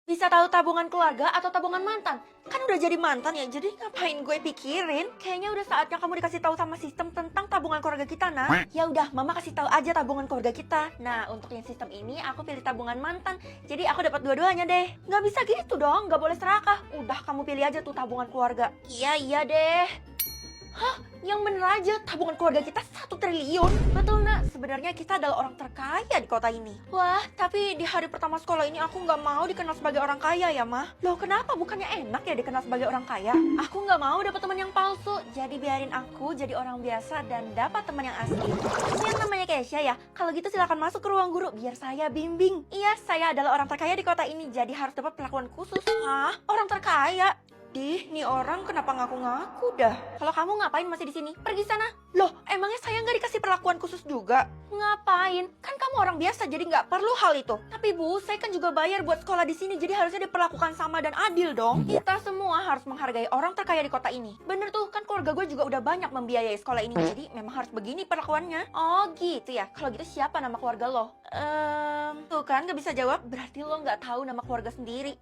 Bisa tahu tabungan keluarga atau tabungan mantan? Kan udah jadi mantan ya, jadi ngapain gue pikirin? Kayaknya udah saatnya kamu dikasih tahu sama sistem tentang tabungan keluarga kita, nah. Ya udah, mama kasih tahu aja tabungan keluarga kita. Nah, untuk yang sistem ini aku pilih tabungan mantan. Jadi aku dapat dua-duanya deh. Nggak bisa gitu dong, nggak boleh serakah. Udah kamu pilih aja tuh tabungan keluarga. Iya deh. Hah? Yang bener aja, tabungan keluarga kita 1 triliun. Betul nak, sebenarnya kita adalah orang terkaya di kota ini. Wah, tapi di hari pertama sekolah ini aku nggak mau dikenal sebagai orang kaya ya, Mah. Loh, kenapa? Bukannya enak ya dikenal sebagai orang kaya? Aku nggak mau dapat teman yang palsu, jadi biarin aku jadi orang biasa dan dapat teman yang asli. Yang namanya Kesha ya, kalau gitu silakan masuk ke ruang guru biar saya bimbing. Iya, saya adalah orang terkaya di kota ini, jadi harus dapat perlakuan khusus. Hah? Orang terkaya? Dih, nih orang kenapa ngaku-ngaku dah? Kalau kamu ngapain masih di sini? Pergi sana. Loh, emangnya saya nggak dikasih perlakuan khusus juga? Ngapain? Kan kamu orang biasa, jadi nggak perlu hal itu. Tapi Bu, saya kan juga bayar buat sekolah di sini, jadi harusnya diperlakukan sama dan adil dong. Kita semua harus menghargai orang terkaya di kota ini. Bener tuh, kan keluarga gue juga udah banyak membiayai sekolah ini, jadi memang harus begini perlakuannya. Oh gitu ya. Kalau gitu siapa nama keluarga lo? Tuh kan nggak bisa jawab, berarti lo nggak tahu nama keluarga sendiri.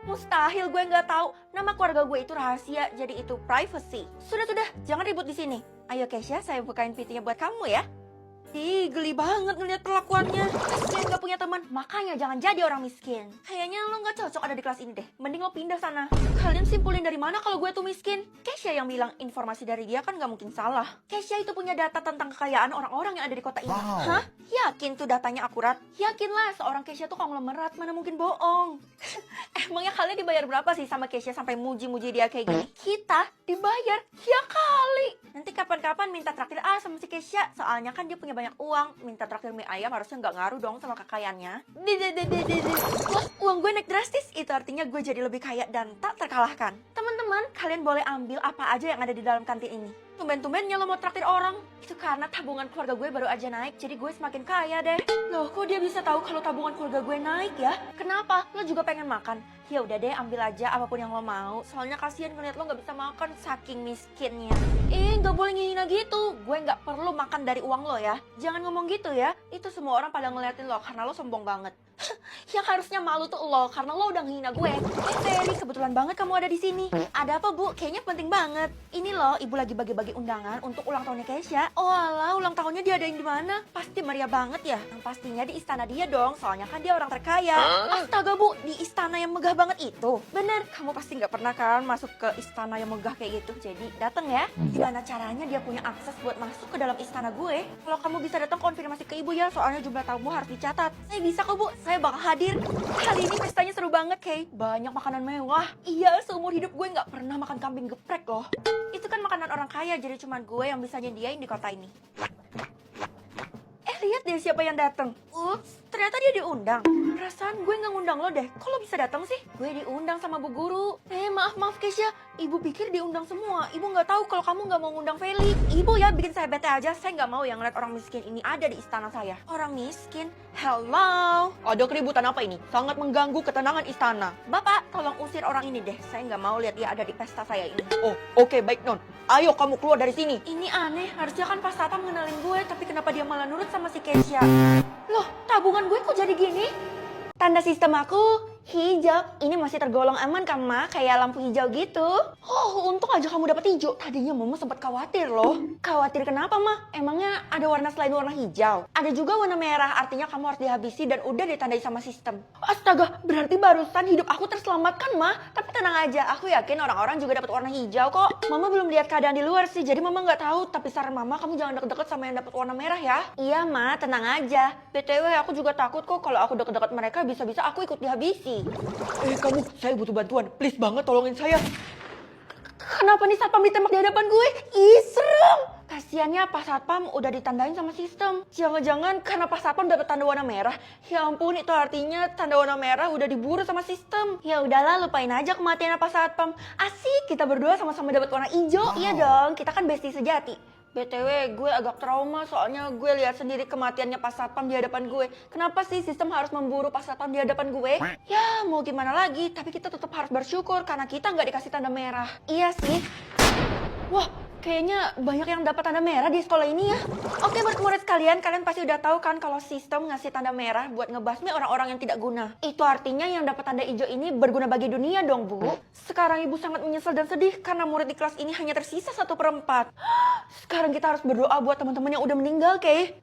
Mustahil gue nggak tahu. Nama keluarga gue itu rahasia, jadi itu privacy. Sudah, jangan ribut di sini. Ayo Kesha, saya bukain pintunya buat kamu ya. Ih, geli banget ngeliat perlakuannya. Kasian gak punya teman, makanya jangan jadi orang miskin. Kayaknya lo gak cocok ada di kelas ini deh. Mending lo pindah sana. Kalian simpulin dari mana kalau gue tuh miskin? Kesha yang bilang informasi dari dia kan gak mungkin salah. Kesha itu punya data tentang kekayaan orang-orang yang ada di kota ini. Wow. Hah? Yakin tuh datanya akurat? Yakinlah, seorang Kesha tuh konglomerat, mana mungkin bohong. Emangnya kalian dibayar berapa sih sama Kesha sampai muji-muji dia kayak gini? Kita dibayar? Ya kali. Nanti kapan-kapan minta traktir sama si Kesha. Soalnya kan dia punya banyak uang. Minta traktir mie ayam harusnya nggak ngaruh dong sama kekayaannya. Wah, uang gue naik drastis. Itu artinya gue jadi lebih kaya dan tak terkalahkan. Teman-teman, kalian boleh ambil apa aja yang ada di dalam kantin ini. Tumben-tumbennya lo mau traktir orang. Itu karena tabungan keluarga gue baru aja naik, jadi gue semakin kaya deh. Loh, kok dia bisa tahu kalau tabungan keluarga gue naik ya? Kenapa? Lo juga pengen makan? Ya udah deh, ambil aja apapun yang lo mau. Soalnya kasihan ngeliat lo nggak bisa makan saking miskinnya. Nggak boleh ngehina gitu. Gue nggak perlu makan dari uang lo ya. Jangan ngomong gitu ya. Itu semua orang pada ngeliatin lo karena lo sombong banget. Yang harusnya malu tuh lo karena lo udah ngehina gue. Terry, kebetulan banget kamu ada di sini. Ada apa Bu? Kayaknya penting banget. Ini loh, ibu lagi bagi-bagi undangan untuk ulang tahunnya Kesha. Oh alah, ulang tahunnya diadain di mana? Pasti meriah banget ya. Yang pastinya di istana dia dong, soalnya kan dia orang terkaya. Astaga Bu, di istana yang megah banget itu. Bener, kamu pasti nggak pernah kan masuk ke istana yang megah kayak gitu. Jadi datang ya. Gimana caranya dia punya akses buat masuk ke dalam istana gue? Kalau kamu bisa datang konfirmasi ke ibu ya, soalnya jumlah tamu harus dicatat. Saya bisa kok Bu, saya bakal hadir. Kali ini pestanya seru banget, Kay. Banyak makanan mewah. Iya, seumur hidup gue nggak pernah makan kambing geprek loh. Itu kan makanan orang kaya, jadi cuma gue yang bisa nyediain di kota ini. Lihat deh siapa yang datang. Ups, ternyata dia diundang. Perasaan gue nggak ngundang lo deh. Kok lo bisa datang sih? Gue diundang sama Bu Guru. Maaf Kesha. Ibu pikir diundang semua. Ibu nggak tahu kalau kamu nggak mau ngundang Feli. Ibu ya bikin saya bete aja. Saya nggak mau yang ngeliat orang miskin ini ada di istana saya. Orang miskin? Hello? Ada keributan apa ini? Sangat mengganggu ketenangan istana. Bapak, tolong usir orang ini deh. Saya nggak mau lihat dia ada di pesta saya ini. Oh, oke, baik Non. Ayo kamu keluar dari sini. Ini aneh. Harusnya kan Pak Satpam ngenalin gue, tapi kenapa dia malah nurut sama si Kesha? Loh, tabungan gue kok jadi gini? Tanda sistem aku hijau. Ini masih tergolong aman kan, Ma? Kayak lampu hijau gitu. Oh, untung aja kamu dapat hijau. Tadinya Mama sempat khawatir loh. Khawatir kenapa, Ma? Emangnya ada warna selain warna hijau? Ada juga warna merah, artinya kamu harus dihabisi dan udah ditandai sama sistem. Astaga, berarti barusan hidup aku terselamatkan, Ma. Tapi tenang aja, aku yakin orang-orang juga dapat warna hijau kok. Mama belum lihat keadaan di luar sih, jadi Mama nggak tahu. Tapi saran Mama, kamu jangan deket-deket sama yang dapat warna merah ya. Iya, Ma, tenang aja. BTW, aku juga takut kok kalau aku deket-deket mereka bisa-bisa aku ikut dihabisi. Kamu, saya butuh bantuan. Please banget tolongin saya. Kenapa nih Satpam ditembak di hadapan gue? Ih, serem. Kasiannya Pak Satpam udah ditandain sama sistem. Jangan-jangan karena Pak Satpam dapat tanda warna merah. Ya ampun, itu artinya tanda warna merah udah diburu sama sistem. Ya udahlah, lupain aja kematian Pak Satpam. Asik, kita berdua sama-sama dapat warna hijau. Iya dong, kita kan bestie sejati. BTW, gue agak trauma soalnya gue lihat sendiri kematiannya Pak Satpam di hadapan gue. Kenapa sih sistem harus memburu Pak Satpam di hadapan gue? Ya, mau gimana lagi, tapi kita tetap harus bersyukur karena kita nggak dikasih tanda merah. Iya sih. Wah, Kayaknya banyak yang dapat tanda merah di sekolah ini ya. Oke, murid-murid sekalian, kalian pasti udah tahu kan kalau sistem ngasih tanda merah buat ngebasmi orang-orang yang tidak guna. Itu artinya yang dapat tanda hijau ini berguna bagi dunia dong, Bu. Sekarang Ibu sangat menyesal dan sedih karena murid di kelas ini hanya tersisa 1/4. Sekarang kita harus berdoa buat teman-teman yang udah meninggal, Kay.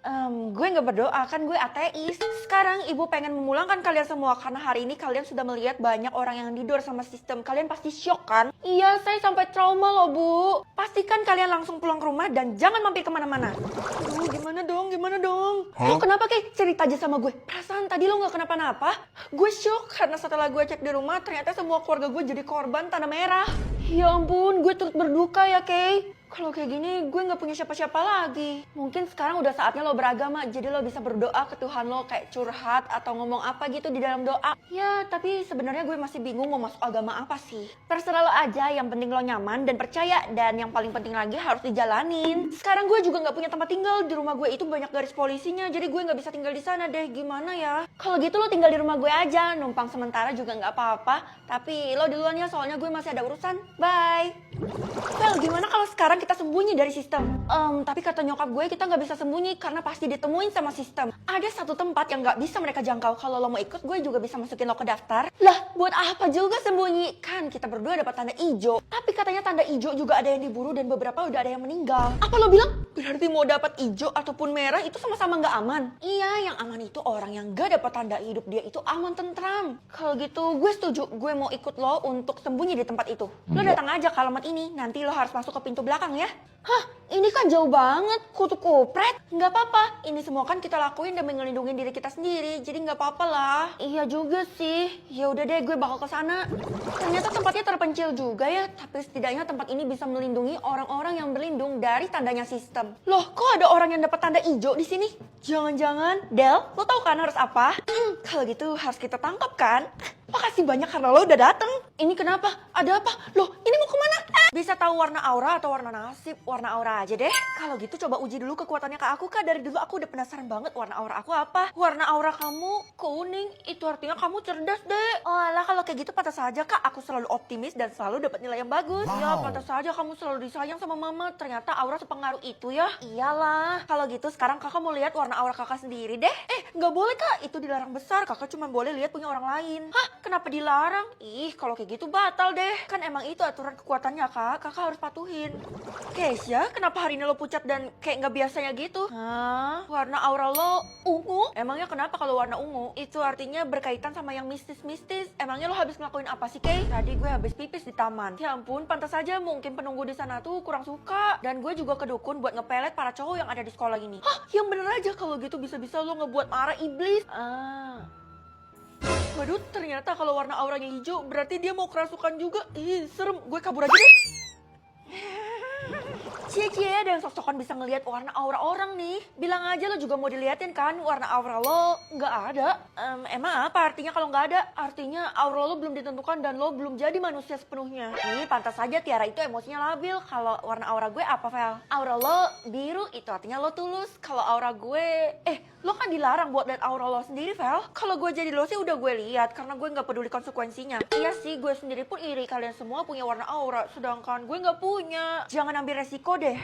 Gue nggak berdoa, kan gue ateis. Sekarang Ibu pengen memulangkan kalian semua karena hari ini kalian sudah melihat banyak orang yang tidur sama sistem. Kalian pasti syok kan? Iya, saya sampai trauma loh, Bu. Pastikan kalian langsung pulang ke rumah dan jangan mampir kemana-mana. Aduh, gimana dong? Lo kenapa, Kay? Cerita aja sama gue. Perasaan tadi lo nggak kenapa-napa? Gue syok karena setelah gue cek di rumah, ternyata semua keluarga gue jadi korban tanda merah. Ya ampun, gue turut berduka ya, Kay. Kalau kayak gini, gue nggak punya siapa-siapa lagi. Mungkin sekarang udah saatnya lo beragama, jadi lo bisa berdoa ke Tuhan lo kayak curhat atau ngomong apa gitu di dalam doa. Ya, tapi sebenarnya gue masih bingung mau masuk agama apa sih. Terserah lo aja, yang penting lo nyaman dan percaya. Dan yang paling penting lagi harus dijalanin. Sekarang gue juga nggak punya tempat tinggal. Di rumah gue itu banyak garis polisinya, jadi gue nggak bisa tinggal di sana deh. Gimana ya? Kalau gitu lo tinggal di rumah gue aja, numpang sementara juga nggak apa-apa. Tapi lo duluan ya, soalnya gue masih ada urusan. Bye. Well, gimana kalau sekarang kita sembunyi dari sistem? Tapi kata nyokap gue kita nggak bisa sembunyi karena pasti ditemuin sama sistem. Ada satu tempat yang nggak bisa mereka jangkau. Kalau lo mau ikut, gue juga bisa masukin lo ke daftar. Lah, buat apa juga sembunyi? Kan kita berdua dapat tanda hijau. Tapi katanya tanda hijau juga ada yang diburu dan beberapa udah ada yang meninggal. Apa lo bilang? Berarti mau dapat hijau ataupun merah itu sama-sama nggak aman? Iya, yang aman itu orang yang nggak dapat tanda hidup, dia itu aman tentram. Kalau gitu, gue setuju. Gue mau ikut lo untuk sembunyi di tempat itu. Lo datang aja ke alamat ini, nanti lo harus masuk ke pintu belakang ya. Hah, ini kan jauh banget, kutu kupret. Nggak apa-apa, ini semua kan kita lakuin demi ngelindungin diri kita sendiri, jadi nggak apa-apa lah. Iya juga sih, ya udah deh gue bakal ke sana. Ternyata tempatnya terpencil juga ya, tapi setidaknya tempat ini bisa melindungi orang-orang yang berlindung dari tandanya sistem. Loh, kok ada orang yang dapat tanda hijau di sini? Jangan-jangan, Del, lo tahu kan harus apa? Kalau gitu harus kita tangkap kan? Makasih banyak karena lo udah dateng. Ini kenapa? Ada apa? Loh, ini mau kemana? Bisa tahu warna aura atau warna nasib? Warna aura aja deh. Kalau gitu coba uji dulu kekuatannya ke aku, Kak. Dari dulu aku udah penasaran banget warna aura aku apa. Warna aura kamu kuning, itu artinya kamu cerdas deh. Oh alah, kalau kayak gitu pantas saja, Kak. Aku selalu optimis dan selalu dapat nilai yang bagus. Ya, pantas saja kamu selalu disayang sama mama. Ternyata aura sepengaruh itu ya. Iyalah. Kalau gitu sekarang kakak mau lihat warna aura kakak sendiri deh. Nggak boleh, Kak. Itu dilarang besar. Kakak cuma boleh lihat punya orang lain. Hah? Kenapa dilarang? Ih, kalau kayak gitu batal deh. Kan emang itu aturan kekuatannya, Kak. Kakak harus patuhin. Keisha, kenapa hari ini lo pucat dan kayak nggak biasanya gitu? Hah? Warna aura lo ungu? Emangnya kenapa kalau warna ungu? Itu artinya berkaitan sama yang mistis-mistis. Emangnya lo habis ngelakuin apa sih, Kay? Tadi gue habis pipis di taman. Ya ampun, pantas aja mungkin penunggu di sana tuh kurang suka. Dan gue juga kedukun buat ngepelet para cowok yang ada di sekolah ini. Hah? Yang bener aja, kalau gitu bisa-bisa lo ngebuat marah iblis. Waduh, ternyata kalau warna auranya hijau berarti dia mau kerasukan juga. Ih, serem. Gue kabur aja deh. Cie-cie, ada yang sok-sokan bisa ngelihat warna aura orang nih. Bilang aja lo juga mau diliatin kan warna aura lo. Nggak ada. Emang apa artinya kalau nggak ada? Artinya aura lo belum ditentukan dan lo belum jadi manusia sepenuhnya. Nih, pantas saja Tiara itu emosinya labil. Kalau warna aura gue apa, Vel? Aura lo biru, itu artinya lo tulus. Kalau aura gue... lo kan dilarang buat lihat aura lo sendiri, Vel. Kalau gue jadi lo sih udah gue lihat karena gue nggak peduli konsekuensinya. Iya sih, gue sendiri pun iri kalian semua punya warna aura, sedangkan gue nggak punya. Jangan ambil resiko deh.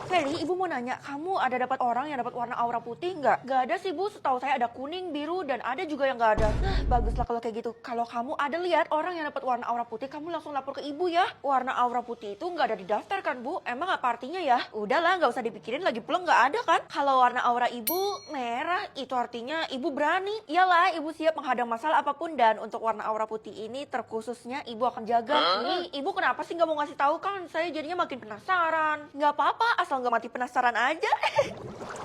Feli, ibu mau nanya, kamu ada dapat orang yang dapat warna aura putih nggak? Nggak ada sih, Bu. Setahu saya ada kuning, biru, dan ada juga yang nggak ada. Nah, baguslah kalau kayak gitu. Kalau kamu ada lihat orang yang dapat warna aura putih, kamu langsung lapor ke ibu ya. Warna aura putih itu nggak ada di daftar kan, Bu? Emang apa artinya ya? Udahlah, nggak usah dipikirin, lagi pulang nggak ada kan? Kalau warna aura ibu merah, itu artinya ibu berani. Iyalah, ibu siap menghadang masalah apapun, dan untuk warna aura putih ini terkhususnya ibu akan jaga. Nih, ibu kenapa sih nggak mau ngasih tahu kan? Saya jadinya makin penasaran. Nggak apa-apa, asal nggak mati penasaran aja.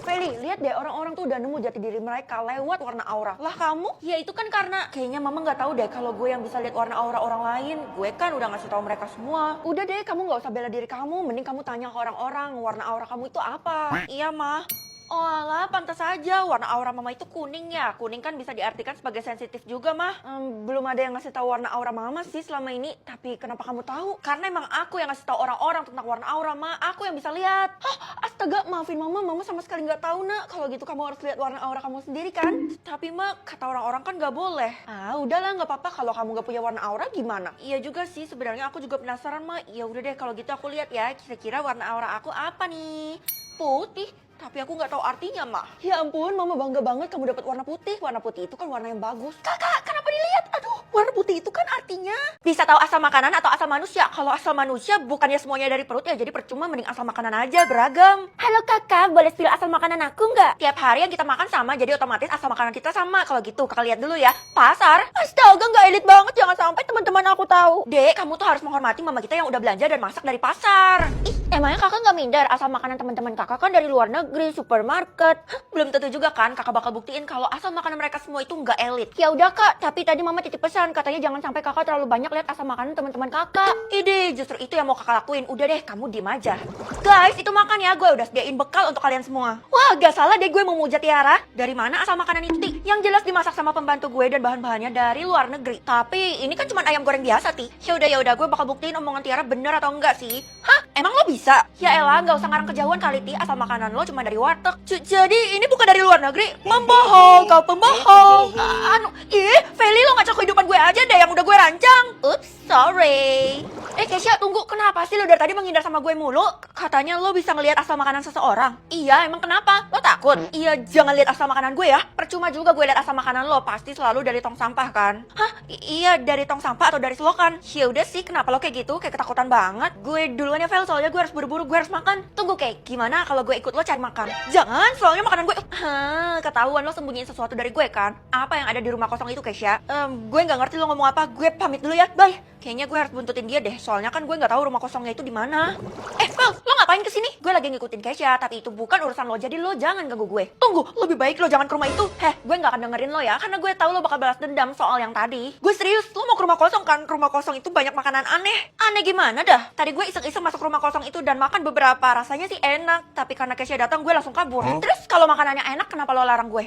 Feli, lihat deh orang-orang tuh udah nemu jati diri mereka lewat warna aura. Lah kamu? Ya itu kan karena kayaknya mama nggak tahu deh kalau gue yang bisa lihat warna aura orang lain. Gue kan udah ngasih tahu mereka semua. Udah deh, kamu nggak usah bela diri kamu. Mending kamu tanya ke orang-orang warna aura kamu itu apa. Iya mah. Oh alah, pantas aja warna aura mama itu kuning ya. Kuning kan bisa diartikan sebagai sensitif juga mah. Belum ada yang ngasih tahu warna aura mama sih selama ini. Tapi kenapa kamu tahu? Karena emang aku yang ngasih tahu orang-orang tentang warna aura mah. Aku yang bisa lihat. Hah, Astaga, maafin mama sama sekali nggak tahu nak. Kalau gitu kamu harus lihat warna aura kamu sendiri kan. Tapi mak, kata orang-orang kan nggak boleh. Ah, udahlah nggak apa-apa kalau kamu nggak punya warna aura gimana? Iya juga sih, sebenarnya aku juga penasaran mak. Ya udah deh kalau gitu aku lihat ya, kira-kira warna aura aku apa nih? Putih. Tapi aku nggak tahu artinya, Mak. Ya ampun, Mama bangga banget kamu dapat warna putih. Warna putih itu kan warna yang bagus. Kakak, kenapa dilihat? Aduh, warna putih itu kan artinya bisa tahu asal makanan atau asal manusia. Kalau asal manusia bukannya semuanya dari perut ya, jadi percuma, mending asal makanan aja, beragam. Halo kakak, boleh spill asal makanan aku nggak? Tiap hari yang kita makan sama, jadi otomatis asal makanan kita sama. Kalau gitu, kakak lihat dulu ya. Pasar? Astaga, nggak elit banget. Jangan sampai teman-teman aku tahu. Dek, kamu tuh harus menghormati mama kita yang udah belanja dan masak dari pasar. Ih, emangnya kakak nggak minder asal makanan teman-teman kakak kan dari luar negeri, supermarket. Hah, belum tentu juga kan kakak bakal buktiin kalau asal makanan mereka semua itu nggak elit. Ya udah kak, tapi tadi mama titip pesan katanya jangan sampai kakak terlalu banyak lihat asal makanan teman-teman kakak. Ide, justru itu yang mau kakak lakuin. Udah deh, kamu diem aja. Guys, itu makan ya, gue udah sediain bekal untuk kalian semua. Wah, gak salah deh gue memuja Tiara. Dari mana asal makanan itu, Ti? Yang jelas dimasak sama pembantu gue dan bahan-bahannya dari luar negeri. Tapi ini kan cuma ayam goreng biasa, Ti. Ya udah, gue bakal buktiin omongan Tiara bener atau enggak sih. Hah? Emang lo bisa? Ya elah, gak usah ngarang kejauhan kali, Ti. Asal makanan lo cuma dari warteg. Jadi ini bukan dari luar negeri? Membohong, kau pembohong. Feli, lo ngacak kehidupan gue aja deh yang udah gue rancang. Ups, sorry. Kesha, tunggu. Kenapa sih lo dari tadi menghindar sama gue mulu? Katanya lo bisa ngelihat asal makanan seseorang. Iya, emang kenapa? Lo takut? Iya, jangan lihat asal makanan gue ya. Percuma juga gue lihat asal makanan lo. Pasti selalu dari tong sampah kan? Hah? Iya, dari tong sampah atau dari selokan? Ya udah sih, kenapa lo kayak gitu? Kayak ketakutan banget. Gue duluan ya, Fel. Soalnya gue harus buru-buru, gue harus makan. Tunggu, kayak gimana kalau gue ikut lo cari makan? Jangan, soalnya makanan gue... ketahuan lo sembunyiin sesuatu dari gue kan? Apa yang ada di rumah kosong itu, Kesha? Gue nggak ngerti lo ngomong apa. Gue pamit dulu ya, bye. Kayaknya gue harus buntutin dia deh, soalnya kan gue nggak tahu rumah kosongnya itu di mana. Fel, lo ngapain kesini? Gue lagi ngikutin Kesha, tapi itu bukan urusan lo, jadi lo jangan ganggu gue. Tunggu, lebih baik lo jangan ke rumah itu. Gue nggak akan dengerin lo ya, karena gue tahu lo bakal balas dendam soal yang tadi. Gue serius, lo mau ke rumah kosong kan? Rumah kosong itu banyak makanan aneh. Aneh gimana dah? Tadi gue iseng-iseng masuk rumah kosong itu dan makan beberapa, rasanya sih enak. Tapi karena Kesha datang, gue langsung kabur. Terus kalau makanannya enak, kenapa lo larang gue?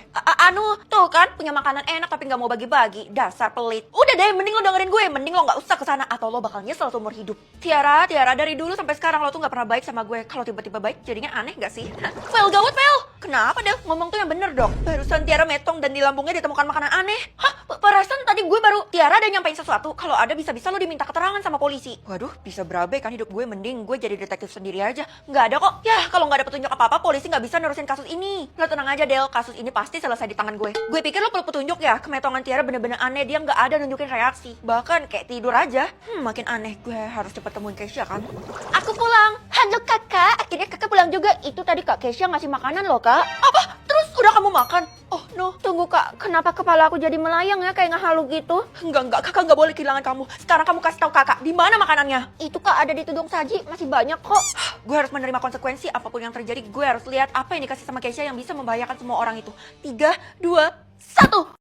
Tuh kan, punya makanan enak tapi nggak mau bagi-bagi. Dasar pelit. Udah deh, mending lo dengerin gue. Mending lo nggak usah kesana atau lo bakal nyesel seumur hidup. Tiara, dari dulu sampai sekarang lo tuh nggak pernah baik sama gue. Kalau tiba-tiba baik, jadinya aneh gak sih? Fel, gawat Fel. Kenapa Del? Ngomong tuh yang bener dong. Barusan Tiara metong dan di lambungnya ditemukan makanan aneh. Hah? Perasaan tadi gue baru Tiara ada nyampein sesuatu. Kalau ada bisa-bisa lo diminta keterangan sama polisi. Waduh, bisa berabe kan hidup gue. Mending gue jadi detektif sendiri aja. Nggak ada kok. Ya, kalau nggak ada petunjuk apa-apa, polisi nggak bisa nerusin kasus ini. Lo tenang aja Del, kasus ini pasti selesai di tangan gue. Gue pikir lo perlu petunjuk ya. Kemetongan Tiara bener-bener aneh. Dia nggak ada nunjukin reaksi. Bahkan kayak tidur aja. Makin aneh. Gue harus cepet temuin Kesha kan. Aku pulang. Halo kakak, akhirnya kakak pulang juga. Itu tadi Kak Kesha ngasih makanan loh kak. Apa? Terus udah kamu makan? Oh no, tunggu kak, kenapa kepala aku jadi melayang ya kayak ngehalu gitu? Enggak, kakak nggak boleh kehilangan kamu. Sekarang kamu kasih tahu kakak, di mana makanannya? Itu kak ada di tudung saji, masih banyak kok. Gue harus menerima konsekuensi apapun yang terjadi. Gue harus lihat apa yang dikasih sama Kesha yang bisa membahayakan semua orang itu. 3, 2, 1.